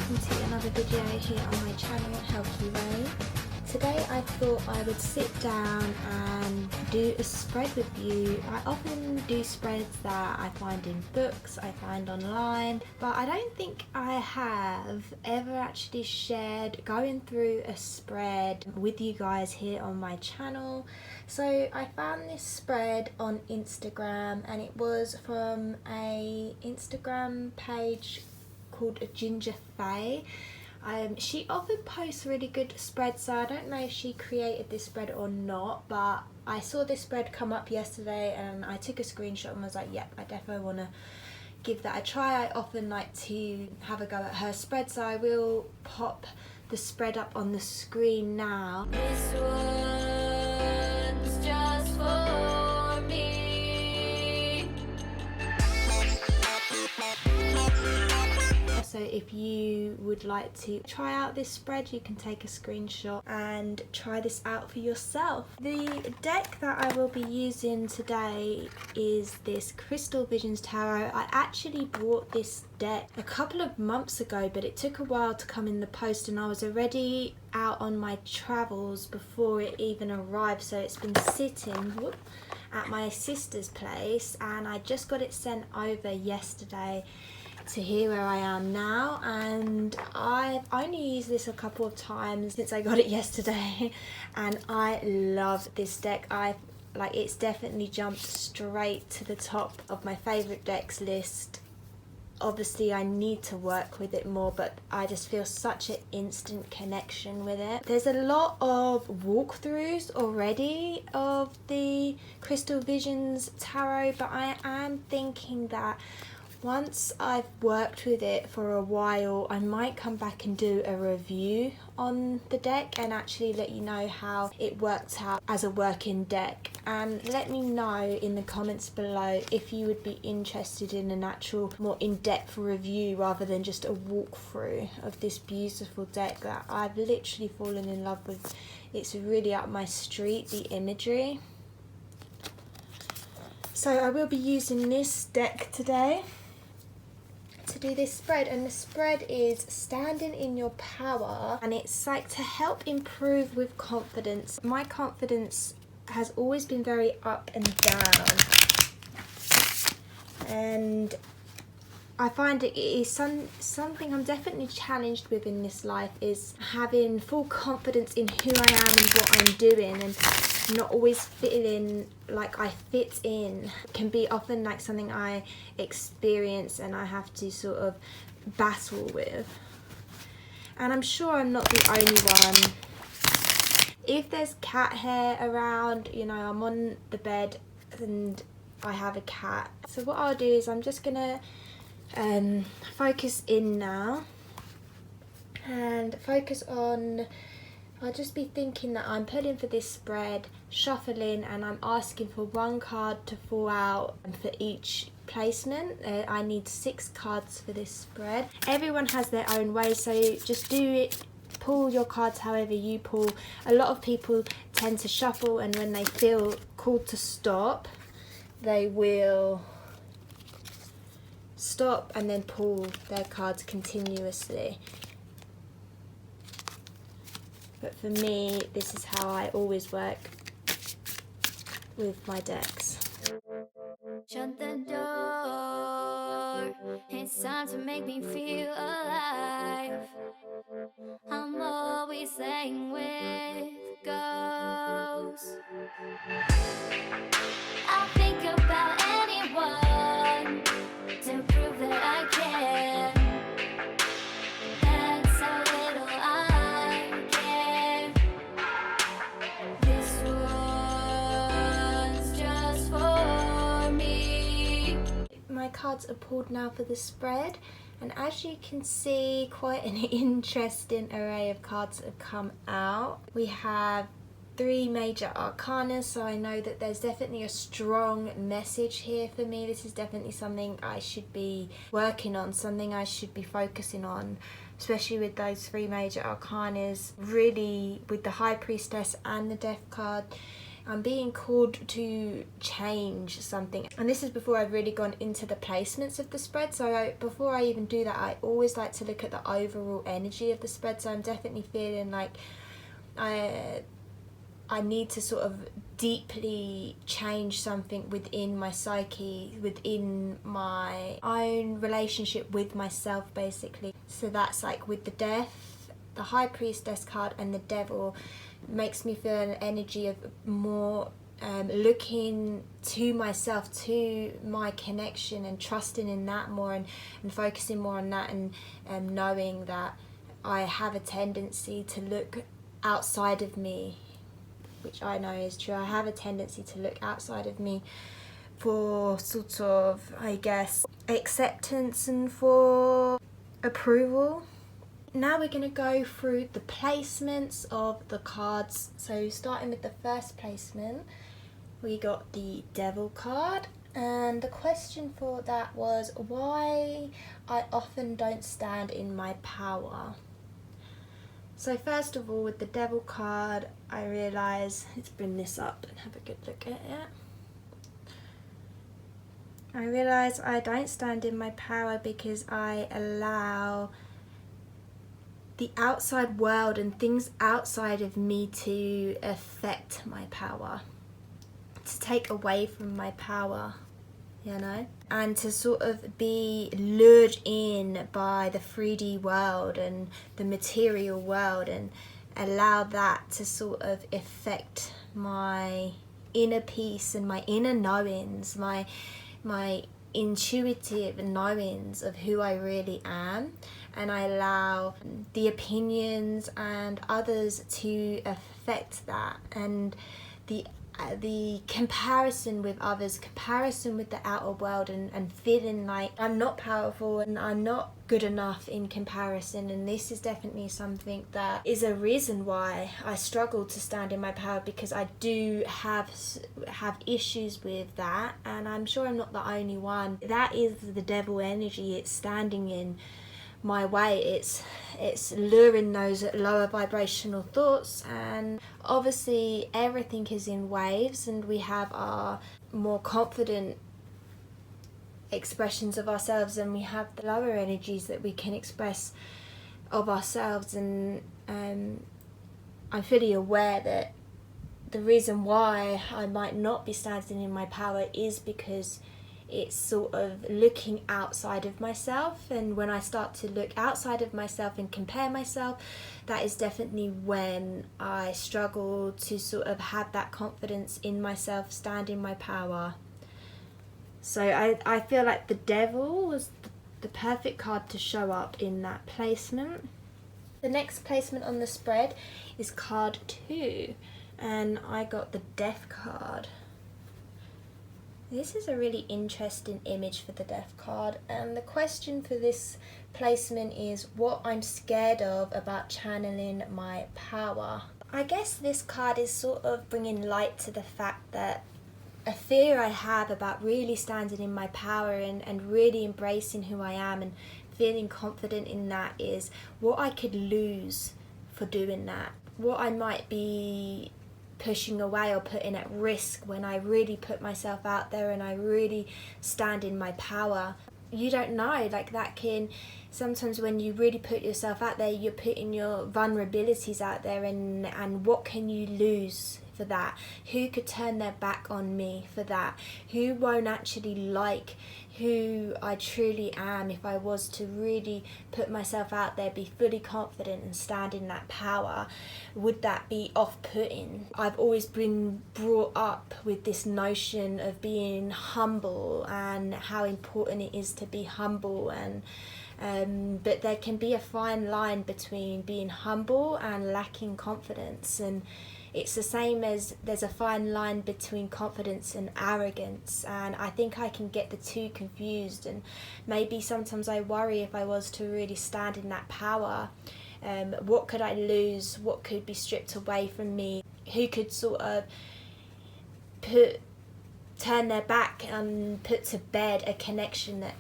welcome to another video here on my channel, Healthy Way. Today I thought I would sit down and do a spread with you. I often do spreads that I find in books, I find online, but I don't think I have ever actually shared going through a spread with you guys here on my channel. So I found this spread on Instagram, and it was from a Instagram page called Ginger Faye. She often posts really good spreads, so I don't know if she created this spread or not, but I saw this spread come up yesterday and I took a screenshot and was like, yep, I definitely want to give that a try. I often like to have a go at her spread, so I will pop the spread up on the screen now. This one's just for me. So if you would like to try out this spread, you can take a screenshot and try this out for yourself. The deck that I will be using today is this Crystal Visions Tarot. I actually bought this deck a couple of months ago, but it took a while to come in the post and I was already out on my travels before it even arrived, so it's been sitting at my sister's place and I just got it sent over yesterday to here where I am now, and I've only used this a couple of times since I got it yesterday and I love this deck. It's definitely jumped straight to the top of my favourite decks list. Obviously I need to work with it more, but I just feel such an instant connection with it. There's a lot of walkthroughs already of the Crystal Visions Tarot, but I am thinking that once I've worked with it for a while, I might come back and do a review on the deck and actually let you know how it worked out as a working deck. And let me know in the comments below if you would be interested in an actual more in-depth review rather than just a walkthrough of this beautiful deck that I've literally fallen in love with. It's really up my street, the imagery. So I will be using this deck today to do this spread, and the spread is Standing in Your Power, and it's like to help improve with confidence. My confidence has always been very up and down, and I find it is something I'm definitely challenged with in this life, is having full confidence in who I am and what I'm doing, and not always feeling like I fit in. It can be often like something I experience and I have to sort of battle with. And I'm sure I'm not the only one. If there's cat hair around, you know, I'm on the bed and I have a cat. So what I'll do is I'm just gonna focus in now and focus on, I'll just be thinking that I'm pulling for this spread, shuffling, and I'm asking for one card to fall out for each placement. I need 6 cards for this spread. Everyone has their own way, so just do it. Pull your cards however you pull. A lot of people tend to shuffle, and when they feel called to stop, they will stop and then pull their cards continuously. But for me, this is how I always work with my decks. Shut the door. It's time to make me feel alive. I'm always playing with ghosts. I'll think about anyone to prove that I can. That's how little I care. This one's just for me. My cards are pulled now for the spread, and as you can see, quite an interesting array of cards have come out. We have 3 major arcana, so I know that there's definitely a strong message here for me. This is definitely something I should be working on, something I should be focusing on, especially with those 3 major arcanas. Really, with the High Priestess and the Death card, I'm being called to change something. And this is before I've really gone into the placements of the spread. So before I even do that, I always like to look at the overall energy of the spread. So I'm definitely feeling like I need to sort of deeply change something within my psyche, within my own relationship with myself, basically. So that's like with the Death, the High Priestess card, and the Devil makes me feel an energy of more looking to myself, to my connection, and trusting in that more, and focusing more on that, and knowing that I have a tendency to look outside of me, which I know is true. I have a tendency to look outside of me for sort of, I guess, acceptance and for approval. Now we're going to go through the placements of the cards. So starting with the first placement, we got the Devil card, and the question for that was why I often don't stand in my power. So first of all, with the Devil card, I realise, let's bring this up and have a good look at it. I realise I don't stand in my power because I allow the outside world and things outside of me to affect my power, to take away from my power, you know, and to sort of be lured in by the 3D world and the material world, and allow that to sort of affect my inner peace and my inner knowings, my intuitive knowings of who I really am. And I allow the opinions and others to affect that, and the comparison with others, comparison with the outer world, and feeling like I'm not powerful and I'm not good enough in comparison. And this is definitely something that is a reason why I struggle to stand in my power, because I do have issues with that, and I'm sure I'm not the only one. That is the Devil energy. It's standing in my way, it's luring those lower vibrational thoughts. And obviously everything is in waves, and we have our more confident expressions of ourselves, and we have the lower energies that we can express of ourselves. And I'm fully aware that the reason why I might not be standing in my power is because it's sort of looking outside of myself. And when I start to look outside of myself and compare myself, that is definitely when I struggle to sort of have that confidence in myself, stand in my power. So I feel like the Devil was the perfect card to show up in that placement. The next placement on the spread is card 2, and I got the Death card. This is a really interesting image for the Death card, and the question for this placement is what I'm scared of about channeling my power. I guess this card is sort of bringing light to the fact that a fear I have about really standing in my power and really embracing who I am and feeling confident in that is what I could lose for doing that. What I might be pushing away or putting at risk when I really put myself out there and I really stand in my power. You don't know, like that can, sometimes when you really put yourself out there, you're putting your vulnerabilities out there, and what can you lose for that? Who could turn their back on me for that? Who won't actually like who I truly am if I was to really put myself out there, be fully confident and stand in that power? Would that be off-putting? I've always been brought up with this notion of being humble and how important it is to be humble, and but there can be a fine line between being humble and lacking confidence, and it's the same as there's a fine line between confidence and arrogance, and I think I can get the two confused. And maybe sometimes I worry if I was to really stand in that power, what could I lose? What could be stripped away from me? Who could sort of turn their back and put to bed a connection that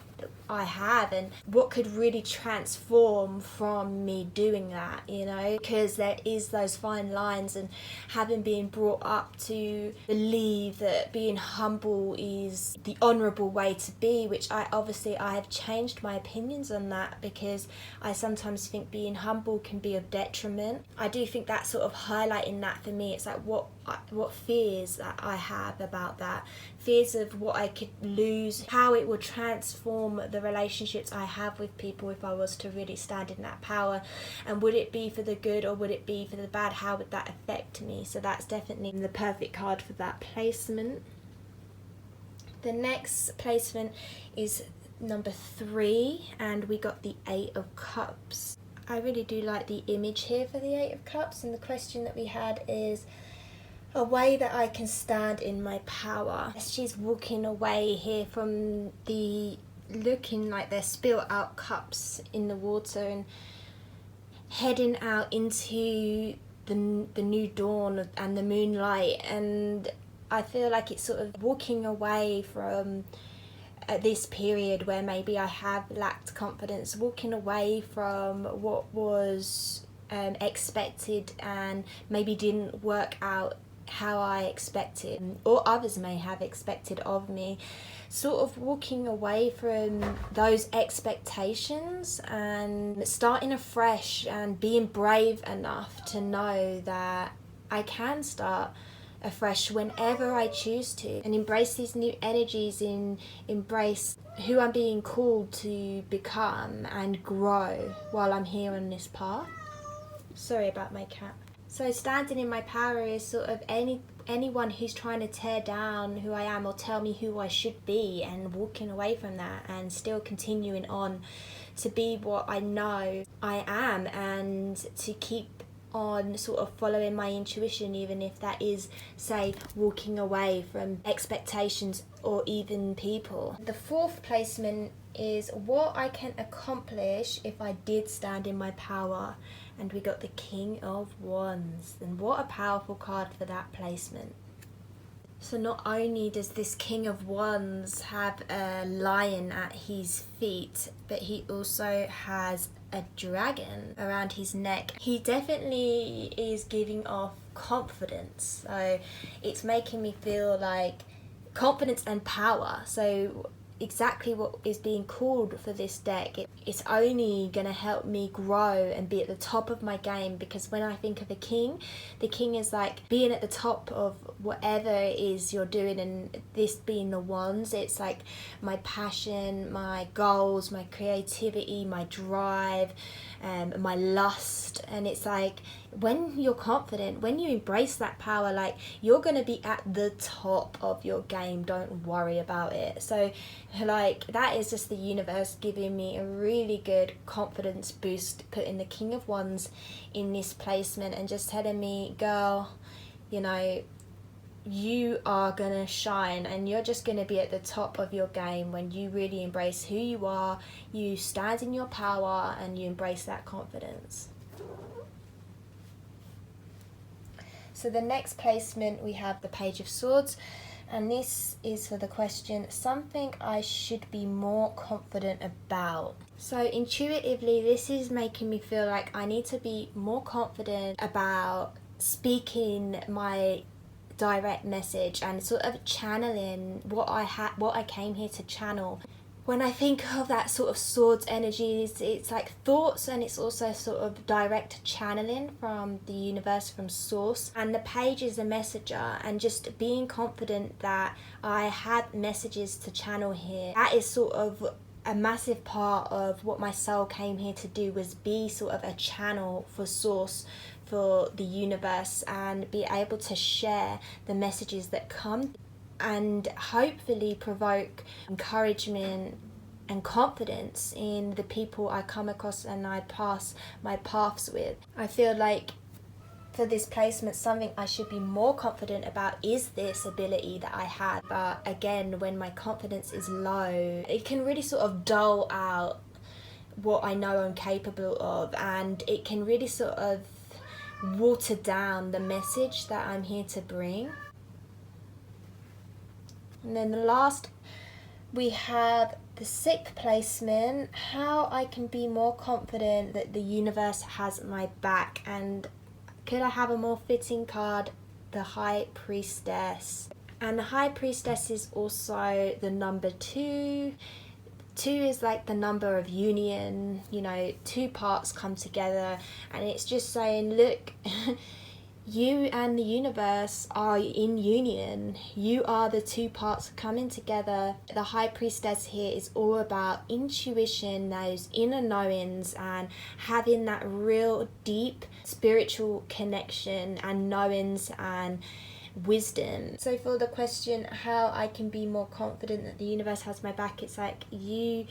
I have, and what could really transform from me doing that, you know, because there is those fine lines, and having been brought up to believe that being humble is the honourable way to be, which I have changed my opinions on that, because I sometimes think being humble can be of detriment. I do think that sort of highlighting that for me, it's like what fears that I have about that, fears of what I could lose, how it would transform the relationships I have with people if I was to really stand in that power, and would it be for the good or would it be for the bad? How would that affect me? So that's definitely the perfect card for that placement. The next placement is number 3, and we got the 8 of Cups. I really do like the image here for the 8 of Cups, and the question that we had is a way that I can stand in my power. She's walking away here from the looking like they're spilt out cups in the water and heading out into the new dawn and the moonlight, and I feel like it's sort of walking away from this period where maybe I have lacked confidence, walking away from what was expected and maybe didn't work out how I expected, or others may have expected of me. Sort of walking away from those expectations and starting afresh, and being brave enough to know that I can start afresh whenever I choose to, and embrace these new energies, embrace who I'm being called to become and grow while I'm here on this path. Sorry about my cat. So standing in my power is sort of anyone who's trying to tear down who I am or tell me who I should be, and walking away from that and still continuing on to be what I know I am, and to keep on sort of following my intuition, even if that is, say, walking away from expectations or even people. The 4th placement is what I can accomplish if I did stand in my power, and we got the King of Wands, and what a powerful card for that placement. So not only does this King of Wands have a lion at his feet, but he also has a dragon around his neck. He definitely is giving off confidence, so it's making me feel like confidence and power. So exactly what is being called for this deck. It's only going to help me grow and be at the top of my game, because when I think of a king, the king is like being at the top of whatever it is you're doing, and this being the wands, it's like my passion, my goals, my creativity, my drive, my lust. And it's like when you're confident, when you embrace that power, like you're going to be at the top of your game. Don't worry about it. So like that is just the universe giving me a really good confidence boost, putting the King of Wands in this placement and just telling me, girl, you know, you are gonna shine, and you're just gonna be at the top of your game when you really embrace who you are, you stand in your power, and you embrace that confidence. So the next placement, we have the Page of Swords, and this is for the question, something I should be more confident about. So intuitively, this is making me feel like I need to be more confident about speaking my direct message and sort of channeling what I came here to channel. When I think of that sort of swords energies, it's like thoughts, and it's also sort of direct channeling from the universe, from source. And the page is a messenger, and just being confident that I had messages to channel here. That is sort of a massive part of what my soul came here to do, was be sort of a channel for source, for the universe, and be able to share the messages that come, and hopefully provoke encouragement and confidence in the people I come across and I pass my paths with. I feel like for this placement, something I should be more confident about is this ability that I had. But again, when my confidence is low, it can really sort of dull out what I know I'm capable of, and it can really sort of water down the message that I'm here to bring. And then the last We have the sick placement, how I can be more confident that the universe has my back. And could I have a more fitting card? The High Priestess. And the High Priestess is also the number 2. 2 is like the number of union, you know, 2 parts come together, and it's just saying, look, you and the universe are in union. You are the 2 parts coming together. The High Priestess here is all about intuition, those inner knowings, and having that real deep spiritual connection and knowings and wisdom. So for the question, how I can be more confident that the universe has my back, it's like you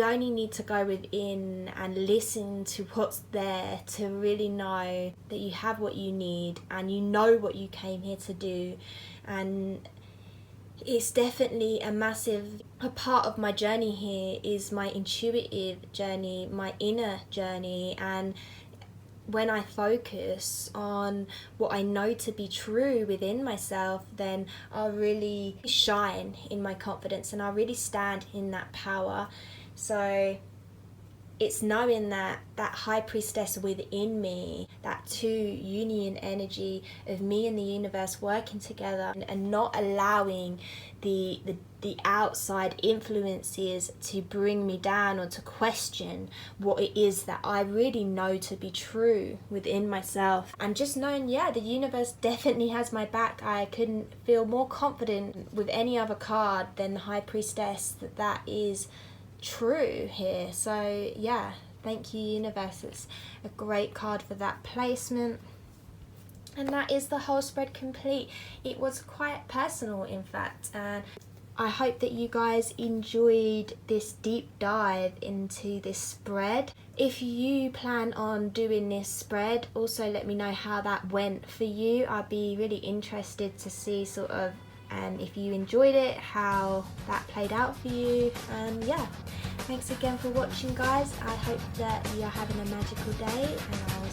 only need to go within and listen to what's there to really know that you have what you need and you know what you came here to do. And it's definitely a part of my journey here is my intuitive journey, my inner journey. And when I focus on what I know to be true within myself, then I'll really shine in my confidence and I'll really stand in that power. So it's knowing that High Priestess within me, that 2 union energy of me and the universe working together, and not allowing the outside influences to bring me down or to question what it is that I really know to be true within myself. And just knowing, yeah, the universe definitely has my back. I couldn't feel more confident with any other card than the High Priestess that is true here. So yeah, thank you, universe. It's a great card for that placement. And that is the whole spread complete. It was quite personal, in fact, and I hope that you guys enjoyed this deep dive into this spread. If you plan on doing this spread, also let me know how that went for you. I'd be really interested to see sort of if you enjoyed it, how that played out for you. And yeah, thanks again for watching, guys. I hope that you're having a magical day, and I'll